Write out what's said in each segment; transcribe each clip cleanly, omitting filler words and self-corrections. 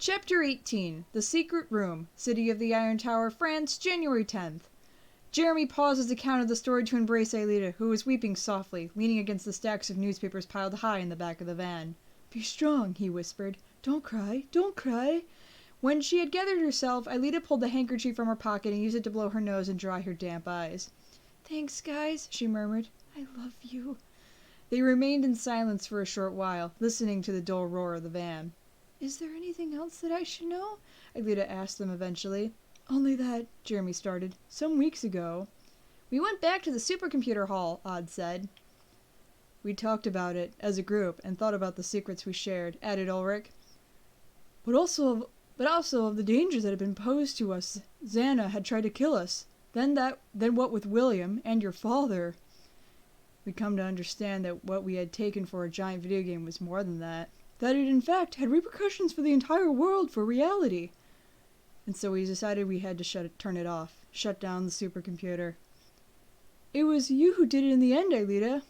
Chapter 18. The Secret Room. City of the Iron Tower, France, January 10th. Jeremy paused his account of the story to embrace Aelita, who was weeping softly, leaning against the stacks of newspapers piled high in the back of the van. "Be strong," he whispered. "Don't cry, don't cry." When she had gathered herself, Aelita pulled the handkerchief from her pocket and used it to blow her nose and dry her damp eyes. "Thanks, guys," she murmured. "I love you." They remained in silence for a short while, listening to the dull roar of the van. "Is there anything else that I should know?" Aelita asked them eventually. "Only that," Jeremy started, "some weeks ago—" "We went back to the supercomputer hall," Odd said. "We talked about it, as a group, and thought about the secrets we shared," added Ulrich. But also of the dangers that had been posed to us. Xana had tried to kill us. Then what with William, and your father. We come to understand that what we had taken for a giant video game was more than that. That it in fact had repercussions for the entire world, for reality. And so we decided we had to turn it off. Shut down the supercomputer. It was you who did it in the end, Aelita.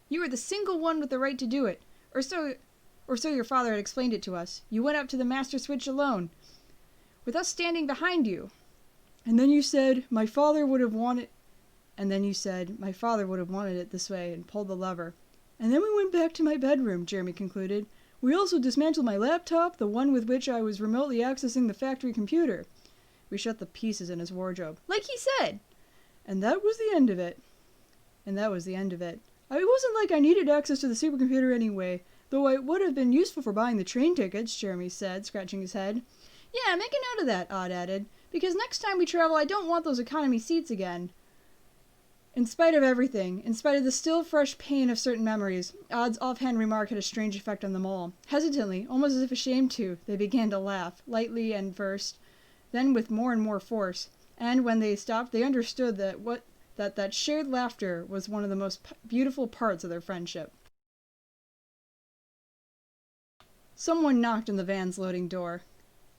You were the single one with the right to do it. Or so your father had explained it to us. You went up to the master switch alone, with us standing behind you. And then you said, my father would have wanted it this way, and pulled the lever. And then we went back to my bedroom, Jeremy concluded. We also dismantled my laptop, the one with which I was remotely accessing the factory computer. We shut the pieces in his wardrobe. Like he said! And that was the end of it. It wasn't like I needed access to the supercomputer anyway, though it would have been useful for buying the train tickets, Jeremy said, scratching his head. Yeah, make a note of that, Odd added, because next time we travel I don't want those economy seats again. In spite of everything, in spite of the still fresh pain of certain memories, Odd's offhand remark had a strange effect on them all. Hesitantly, almost as if ashamed to, they began to laugh, lightly at first, then with more and more force, and when they stopped they understood that shared laughter was one of the most beautiful parts of their friendship. Someone knocked on the van's loading door.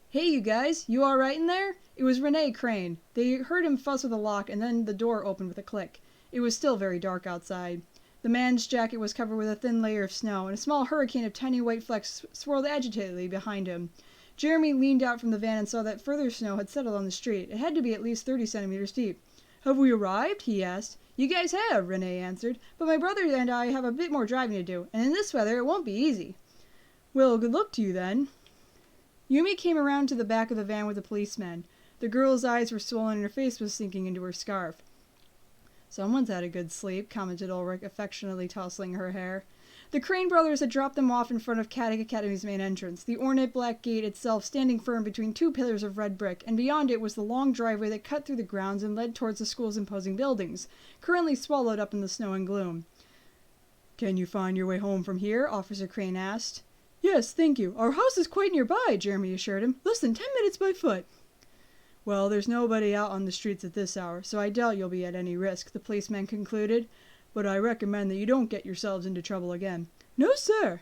"Hey, you guys, you alright in there?" It was Rene Crane. They heard him fuss with a lock, and then the door opened with a click. It was still very dark outside. The man's jacket was covered with a thin layer of snow, and a small hurricane of tiny white flecks swirled agitatedly behind him. Jeremy leaned out from the van and saw that further snow had settled on the street. It had to be at least 30 centimeters deep. "Have we arrived?" he asked. "You guys have," Rene answered, "but my brother and I have a bit more driving to do, and in this weather it won't be easy." "Well, good luck to you then." Yumi came around to the back of the van with the policeman. The girl's eyes were swollen and her face was sinking into her scarf. "Someone's had a good sleep," commented Ulrich, affectionately tousling her hair. The Crane brothers had dropped them off in front of Caddick Academy's main entrance, the ornate black gate itself standing firm between two pillars of red brick, and beyond it was the long driveway that cut through the grounds and led towards the school's imposing buildings, currently swallowed up in the snow and gloom. "Can you find your way home from here?" Officer Crane asked. "Yes, thank you. Our house is quite nearby," Jeremy assured him. "Less than 10 minutes by foot." "Well, there's nobody out on the streets at this hour, so I doubt you'll be at any risk," the policeman concluded. "But I recommend that you don't get yourselves into trouble again." "No, sir."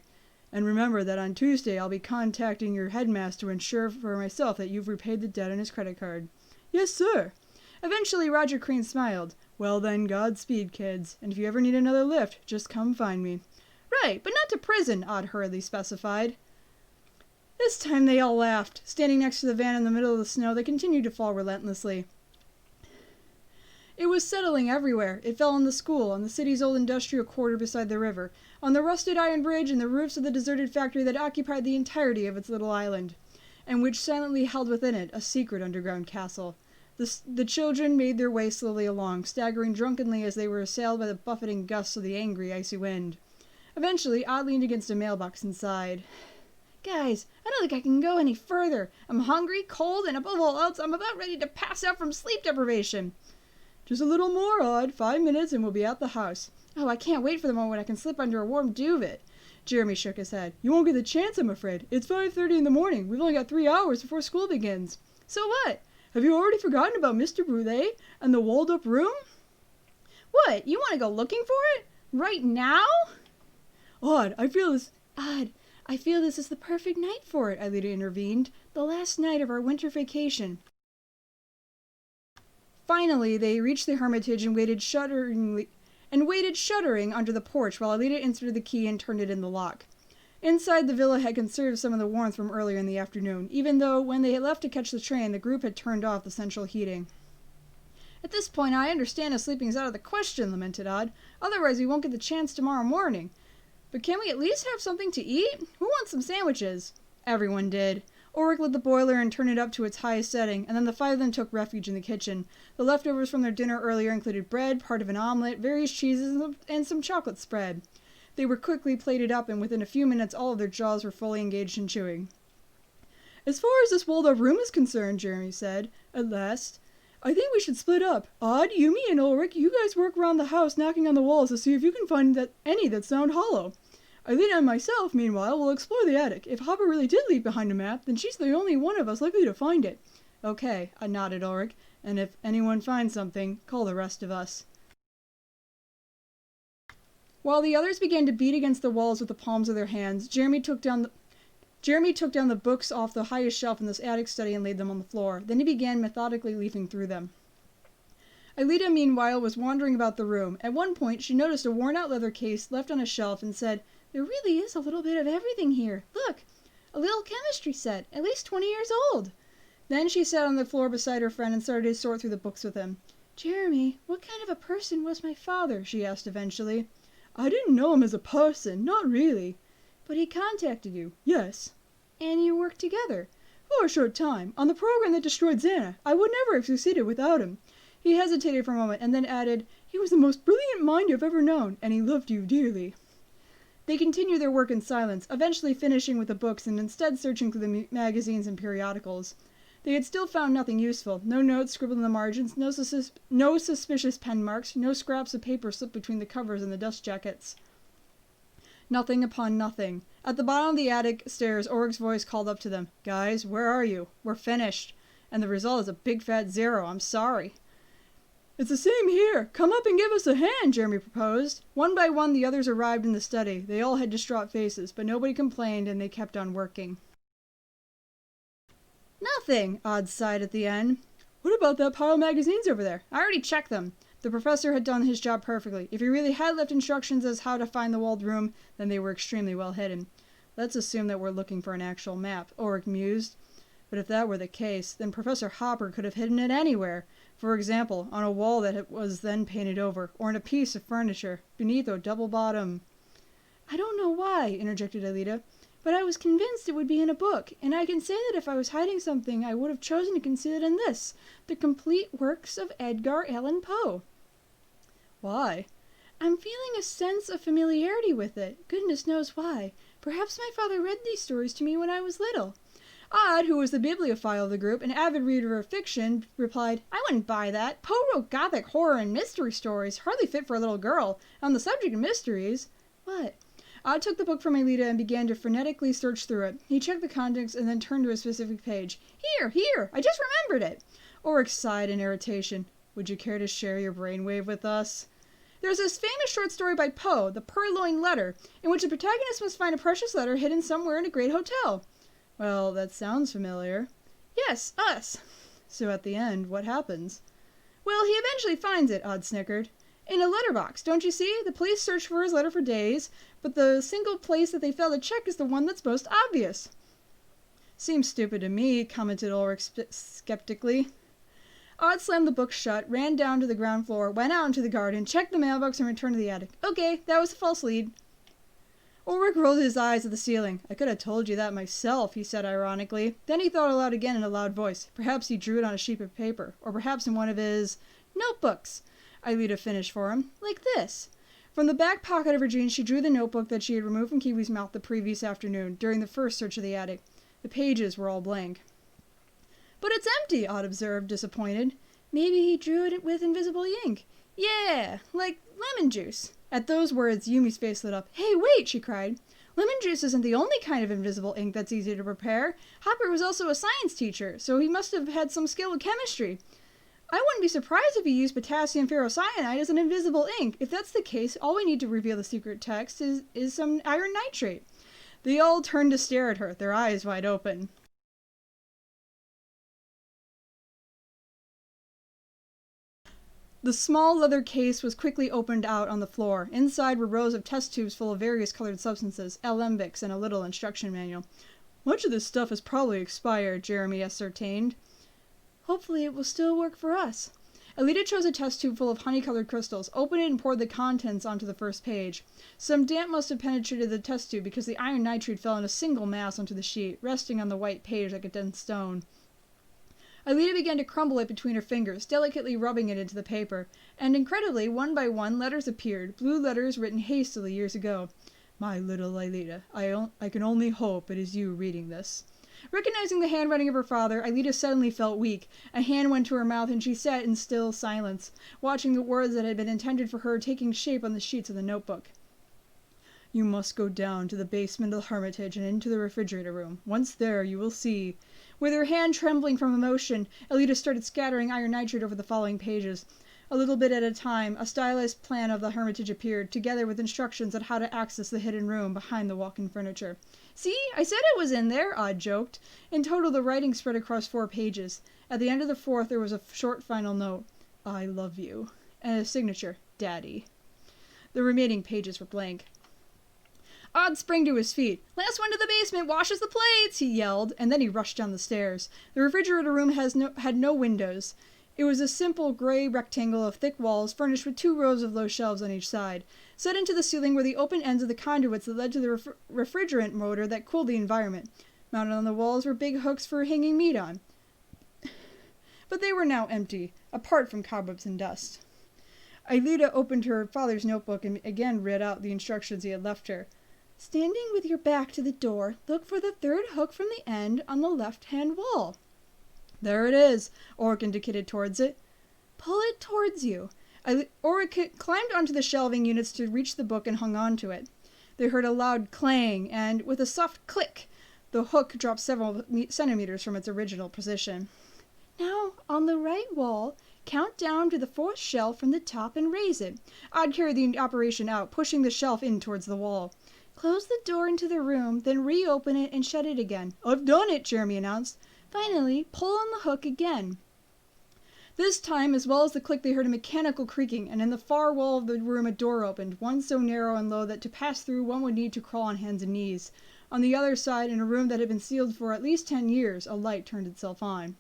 "And remember that on Tuesday I'll be contacting your headmaster to ensure for myself that you've repaid the debt on his credit card." "Yes, sir." Eventually Roger Crane smiled. "Well then, Godspeed, kids, and if you ever need another lift, just come find me." "Right, but not to prison," Odd hurriedly specified. This time they all laughed. Standing next to the van in the middle of the snow, they continued to fall relentlessly. It was settling everywhere. It fell on the school, on the city's old industrial quarter beside the river, on the rusted iron bridge and the roofs of the deserted factory that occupied the entirety of its little island, and which silently held within it a secret underground castle. The children made their way slowly along, staggering drunkenly as they were assailed by the buffeting gusts of the angry, icy wind. Eventually, Odd leaned against a mailbox and sighed. "Guys, I don't think I can go any further. I'm hungry, cold, and above all else, I'm about ready to pass out from sleep deprivation." "Just a little more, Odd. 5 minutes and we'll be at the house." "Oh, I can't wait for the moment I can slip under a warm duvet." Jeremy shook his head. "You won't get the chance, I'm afraid. It's 5:30 in the morning. We've only got 3 hours before school begins." "So what? Have you already forgotten about Mr. Brule and the walled-up room?" "What? You want to go looking for it? Right now?" Odd, I feel this is the perfect night for it," Aelita intervened. "The last night of our winter vacation." Finally, they reached the Hermitage and waited shuddering under the porch while Aelita inserted the key and turned it in the lock. Inside, the villa had conserved some of the warmth from earlier in the afternoon, even though when they had left to catch the train, the group had turned off the central heating. "At this point, I understand if sleeping is out of the question," lamented Odd. "Otherwise, we won't get the chance tomorrow morning. But can we at least have something to eat? Who wants some sandwiches?" Everyone did. Ulrich lit the boiler and turned it up to its highest setting, and then the 5 of them took refuge in the kitchen. The leftovers from their dinner earlier included bread, part of an omelet, various cheeses, and some chocolate spread. They were quickly plated up, and within a few minutes all of their jaws were fully engaged in chewing. "As far as this walled-up room is concerned," Jeremy said, at last, "I think we should split up. Odd, Yumi, and Ulrich, you guys work around the house knocking on the walls to see if you can find any that sound hollow. Eileen and myself, meanwhile, will explore the attic. If Hopper really did leave behind a map, then she's the only one of us likely to find it." "Okay," nodded Ulrich, "and if anyone finds something, call the rest of us." While the others began to beat against the walls with the palms of their hands, Jeremy took down the books off the highest shelf in this attic study and laid them on the floor. Then he began methodically leafing through them. Aelita, meanwhile, was wandering about the room. At one point, she noticed a worn-out leather case left on a shelf and said, "There really is a little bit of everything here. Look, a little chemistry set, at least 20 years old." Then she sat on the floor beside her friend and started to sort through the books with him. "Jeremy, what kind of a person was my father?" she asked eventually. "I didn't know him as a person, not really." "But he contacted you?" "Yes." "And you worked together?" "For a short time, on the program that destroyed Xana. I would never have succeeded without him." He hesitated for a moment and then added, "He was the most brilliant mind you've ever known, and he loved you dearly." They continued their work in silence, eventually finishing with the books and instead searching through the magazines and periodicals. They had still found nothing useful. No notes scribbled in the margins, no suspicious pen marks, no scraps of paper slipped between the covers and the dust jackets. Nothing upon nothing. At the bottom of the attic stairs, Ulrich's voice called up to them. "Guys, where are you? We're finished. And the result is a big fat 0. I'm sorry." "It's the same here. Come up and give us a hand," Jeremy proposed. One by one, the others arrived in the study. They all had distraught faces, but nobody complained, and they kept on working. "Nothing," Odd sighed at the end. "What about that pile of magazines over there?" "I already checked them. The professor had done his job perfectly. If he really had left instructions as how to find the walled room, then they were extremely well hidden." "Let's assume that we're looking for an actual map," Ulrich mused. "But if that were the case, then Professor Hopper could have hidden it anywhere. For example, on a wall that was then painted over, or in a piece of furniture, beneath a double bottom." "I don't know why," interjected Aelita, "but I was convinced it would be in a book, and I can say that if I was hiding something, I would have chosen to conceal it in this, the complete works of Edgar Allan Poe." "Why?" "I'm feeling a sense of familiarity with it. Goodness knows why. Perhaps my father read these stories to me when I was little." Odd, who was the bibliophile of the group, an avid reader of fiction, replied, "I wouldn't buy that. Poe wrote gothic horror and mystery stories, hardly fit for a little girl. On the subject of mysteries—" "What?" Odd took the book from Aelita and began to frenetically search through it. He checked the contents and then turned to a specific page. Here! I just remembered it!" Ulrich sighed in irritation. "Would you care to share your brainwave with us?" "There's this famous short story by Poe, The Purloined Letter, in which the protagonist must find a precious letter hidden somewhere in a great hotel." "Well, that sounds familiar." "Yes, us." "So at the end, what happens?" "Well, he eventually finds it," Odd snickered. "In a letterbox, don't you see? The police searched for his letter for days, but the single place that they failed to check is the one that's most obvious." "Seems stupid to me," commented Ulrich skeptically. Odd slammed the book shut, ran down to the ground floor, went out into the garden, checked the mailbox, and returned to the attic. "Okay, that was a false lead." Ulrich rolled his eyes at the ceiling. "I could have told you that myself," he said ironically. Then he thought aloud again in a loud voice. Perhaps he drew it on a sheet of paper, or perhaps in one of his notebooks. Aelita finished for him. "Like this." From the back pocket of her jeans, she drew the notebook that she had removed from Kiwi's mouth the previous afternoon, during the first search of the attic. The pages were all blank. "But it's empty," Odd observed, disappointed. "Maybe he drew it with invisible ink." "Yeah, like lemon juice." At those words, Yumi's face lit up. "Hey, wait!" she cried. "Lemon juice isn't the only kind of invisible ink that's easy to prepare. Hopper was also a science teacher, so he must have had some skill with chemistry. I wouldn't be surprised if he used potassium ferrocyanide as an invisible ink. If that's the case, all we need to reveal the secret text is some iron nitrate." They all turned to stare at her, their eyes wide open. The small leather case was quickly opened out on the floor. Inside were rows of test tubes full of various colored substances, alembics, and a little instruction manual. Much of this stuff is probably expired, Jeremy ascertained. Hopefully it will still work for us. Alita chose a test tube full of honey-colored crystals, opened it, and poured the contents onto the first page. Some damp must have penetrated the test tube because the iron nitride fell in a single mass onto the sheet, resting on the white page like a dense stone. Alita began to crumble it between her fingers, delicately rubbing it into the paper, and incredibly, one by one, letters appeared, blue letters written hastily years ago. My little Alita, I can only hope it is you reading this. Recognizing the handwriting of her father, Alita suddenly felt weak. A hand went to her mouth and she sat in still silence, watching the words that had been intended for her taking shape on the sheets of the notebook. You must go down to the basement of the Hermitage and into the refrigerator room. Once there, you will see. With her hand trembling from emotion, Alita started scattering iron nitride over the following pages. A little bit at a time, a stylized plan of the Hermitage appeared, together with instructions on how to access the hidden room behind the walk-in furniture. "See, I said it was in there," Odd joked. In total, the writing spread across 4 pages. At the end of the 4th, there was a short final note, "I love you," and a signature, "Daddy." The remaining pages were blank. Odd sprang to his feet. "Last one to the basement washes the plates," he yelled, and then he rushed down the stairs. The refrigerator room had no windows. It was a simple gray rectangle of thick walls furnished with 2 rows of low shelves on each side. Set into the ceiling were the open ends of the conduits that led to the refrigerant motor that cooled the environment. Mounted on the walls were big hooks for hanging meat on. But they were now empty, apart from cobwebs and dust. Alita opened her father's notebook and again read out the instructions he had left her. "Standing with your back to the door, look for the 3rd hook from the end on the left-hand wall." "There it is," Ulrich indicated towards it. "Pull it towards you." Ulrich climbed onto the shelving units to reach the book and hung on to it. They heard a loud clang, and, with a soft click, the hook dropped several centimeters from its original position. "Now, on the right wall, count down to the 4th shelf from the top and raise it." Odd carried the operation out, pushing the shelf in towards the wall. "Close the door into the room, then reopen it and shut it again." "I've done it," Jeremy announced. "Finally, pull on the hook again." This time, as well as the click, they heard a mechanical creaking, and in the far wall of the room a door opened, one so narrow and low that to pass through one would need to crawl on hands and knees. On the other side, in a room that had been sealed for at least 10 years, a light turned itself on.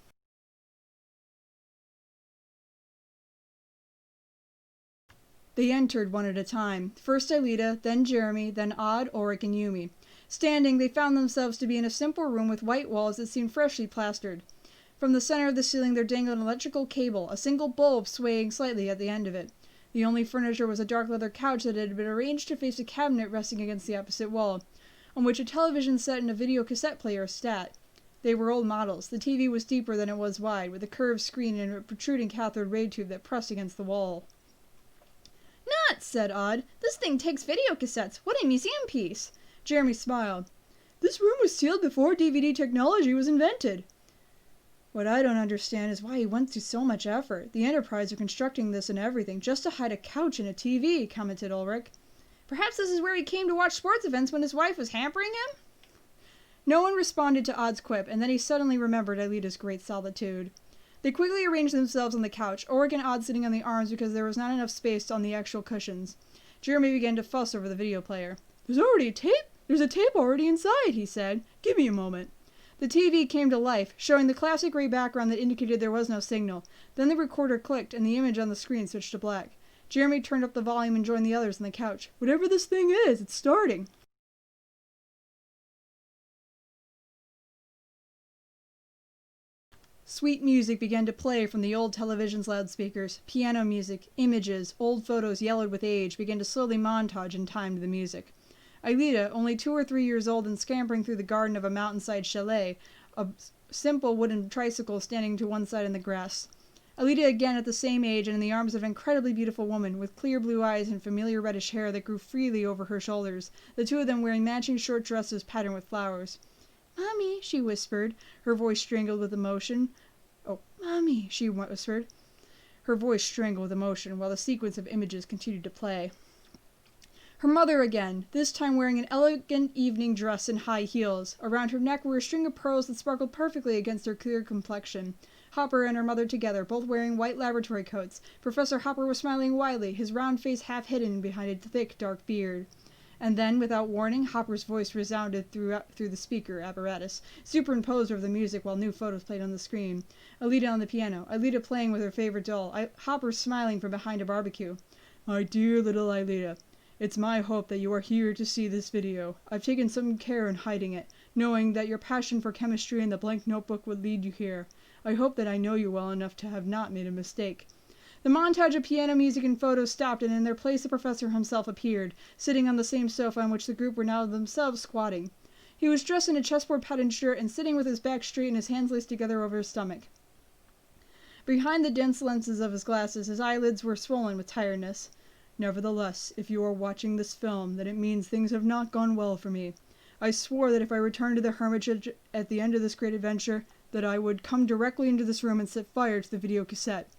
They entered one at a time. First Alita, then Jeremy, then Odd, Ulrich, and Yumi. Standing, they found themselves to be in a simple room with white walls that seemed freshly plastered. From the center of the ceiling there dangled an electrical cable, a single bulb swaying slightly at the end of it. The only furniture was a dark leather couch that had been arranged to face a cabinet resting against the opposite wall, on which a television set and a video cassette player sat. They were old models. The TV was deeper than it was wide, with a curved screen and a protruding cathode ray tube that pressed against the wall. "Nuts," said Odd. "This thing takes video cassettes. What a museum piece." Jeremy smiled. "This room was sealed before DVD technology was invented." "What I don't understand is why he went to so much effort. The Enterprise are constructing this and everything just to hide a couch and a TV," commented Ulrich. "Perhaps this is where he came to watch sports events when his wife was hampering him?" No one responded to Odd's quip, and then he suddenly remembered Alita's great solitude. They quickly arranged themselves on the couch, Ulrich and Odd sitting on the arms because there was not enough space on the actual cushions. Jeremy began to fuss over the video player. "There's already a tape? There's a tape already inside," he said. "Give me a moment." The TV came to life, showing the classic gray background that indicated there was no signal. Then the recorder clicked, and the image on the screen switched to black. Jeremy turned up the volume and joined the others on the couch. "Whatever this thing is, it's starting." Sweet music began to play from the old television's loudspeakers. Piano music, images, old photos yellowed with age, began to slowly montage in time to the music. Alita, only 2 or 3 years old and scampering through the garden of a mountainside chalet, a simple wooden tricycle standing to one side in the grass. Alita again at the same age and in the arms of an incredibly beautiful woman, with clear blue eyes and familiar reddish hair that grew freely over her shoulders, the 2 of them wearing matching short dresses patterned with flowers. "Mommy," she whispered, her voice strangled with emotion. "Oh, Mommy," she whispered. Her voice strangled with emotion, while the sequence of images continued to play. Her mother again, this time wearing an elegant evening dress and high heels. Around her neck were a string of pearls that sparkled perfectly against her clear complexion. Hopper and her mother together, both wearing white laboratory coats. Professor Hopper was smiling widely, his round face half hidden behind a thick, dark beard. And then, without warning, Hopper's voice resounded through the speaker apparatus, superimposed over the music while new photos played on the screen. Alita on the piano, Alita playing with her favorite doll, Hopper smiling from behind a barbecue. My dear little Alita, it's my hope that you are here to see this video. I've taken some care in hiding it, knowing that your passion for chemistry and the blank notebook would lead you here. I hope that I know you well enough to have not made a mistake. The montage of piano music and photos stopped, and in their place the professor himself appeared, sitting on the same sofa on which the group were now themselves squatting. He was dressed in a chessboard patterned shirt and sitting with his back straight and his hands laced together over his stomach. Behind the dense lenses of his glasses, his eyelids were swollen with tiredness. Nevertheless, if you are watching this film, then it means things have not gone well for me. I swore that if I returned to the Hermitage at the end of this great adventure, that I would come directly into this room and set fire to the video cassette.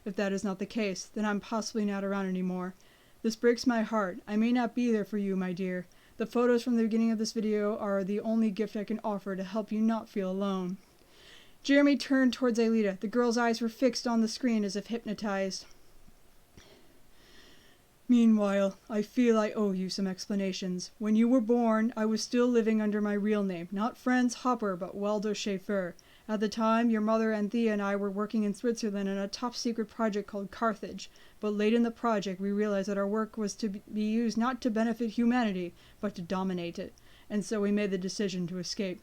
If that is not the case, then I'm possibly not around anymore. This breaks my heart. I may not be there for you, my dear. The photos from the beginning of this video are the only gift I can offer to help you not feel alone. Jeremy turned towards Alita. The girl's eyes were fixed on the screen as if hypnotized. Meanwhile, I feel I owe you some explanations. When you were born, I was still living under my real name, not Franz Hopper, but Waldo Schaefer. At the time, your mother Anthea and I were working in Switzerland on a top-secret project called Carthage, but late in the project we realized that our work was to be used not to benefit humanity, but to dominate it, and so we made the decision to escape.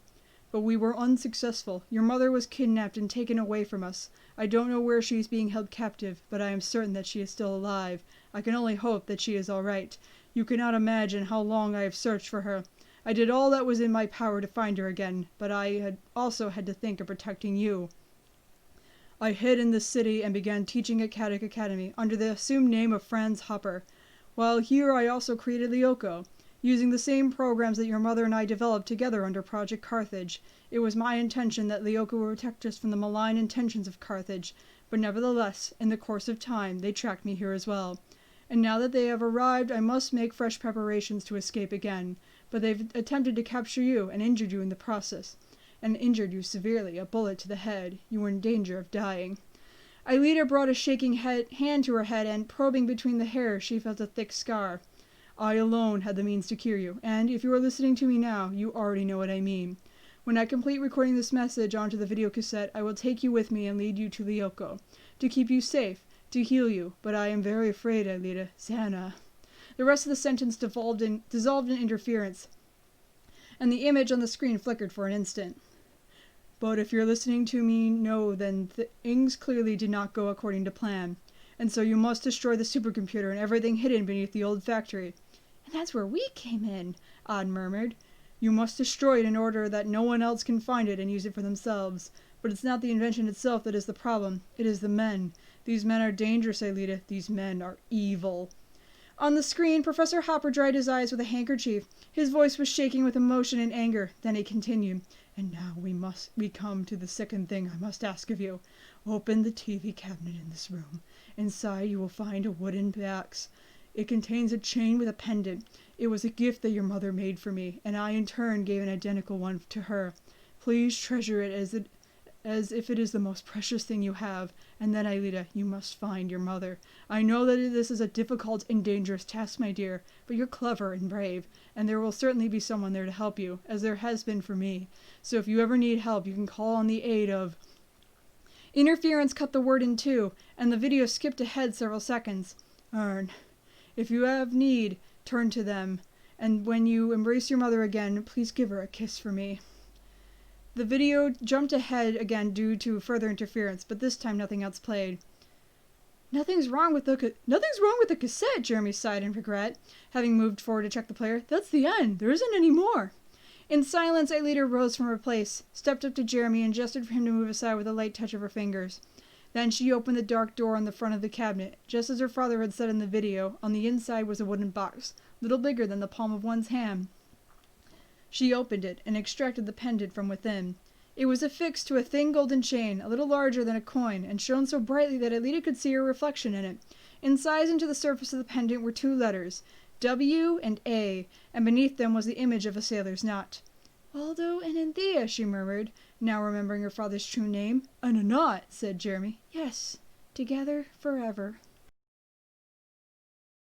But we were unsuccessful. Your mother was kidnapped and taken away from us. I don't know where she is being held captive, but I am certain that she is still alive. I can only hope that she is all right. You cannot imagine how long I have searched for her. I did all that was in my power to find her again, but I had also had to think of protecting you. I hid in this city and began teaching at Caddick Academy under the assumed name of Franz Hopper. While here I also created Lyoko. Using the same programs that your mother and I developed together under Project Carthage, it was my intention that Lyoko would protect us from the malign intentions of Carthage, but nevertheless, in the course of time, they tracked me here as well. And now that they have arrived, I must make fresh preparations to escape again. But they've attempted to capture you and injured you in the process. And injured you severely, a bullet to the head. You were in danger of dying. Alita brought a shaking hand to her head, and probing between the hair, she felt a thick scar. I alone had the means to cure you, and if you are listening to me now, you already know what I mean. When I complete recording this message onto the video cassette, I will take you with me and lead you to Lyoko, to keep you safe, to heal you, but I am very afraid, Alita. Xana. The rest of the sentence dissolved in interference, and the image on the screen flickered for an instant. But if you're listening to me, know then things clearly did not go according to plan, and so you must destroy the supercomputer and everything hidden beneath the old factory. And that's where we came in, Odd murmured. You must destroy it in order that no one else can find it and use it for themselves. But it's not the invention itself that is the problem. It is the men. These men are dangerous, Alita. These men are evil. On the screen, Professor Hopper dried his eyes with a handkerchief. His voice was shaking with emotion and anger. Then he continued, And now we come to the second thing I must ask of you. Open the TV cabinet in this room. Inside you will find a wooden box. It contains a chain with a pendant. It was a gift that your mother made for me, and I in turn gave an identical one to her. Please treasure it as if it is the most precious thing you have, and then, Alita, you must find your mother. I know that this is a difficult and dangerous task, my dear, but you're clever and brave, and there will certainly be someone there to help you, as there has been for me. So if you ever need help, you can call on the aid of... Interference cut the word in two, and the video skipped ahead several seconds. Earn. If you have need, turn to them, and when you embrace your mother again, please give her a kiss for me. The video jumped ahead again due to further interference, but this time nothing else played. Nothing's wrong with the cassette, Jeremy sighed in regret, having moved forward to check the player. That's the end. There isn't any more. In silence, Alita rose from her place, stepped up to Jeremy, and gestured for him to move aside with a light touch of her fingers. Then she opened the dark door on the front of the cabinet. Just as her father had said in the video, on the inside was a wooden box, little bigger than the palm of one's hand. She opened it and extracted the pendant from within. It was affixed to a thin golden chain, a little larger than a coin, and shone so brightly that Alita could see her reflection in it. Incised into the surface of the pendant were two letters, W and A, and beneath them was the image of a sailor's knot. "Waldo and Anthea," she murmured, now remembering her father's true name. "And a knot," said Jeremy. "Yes, together forever."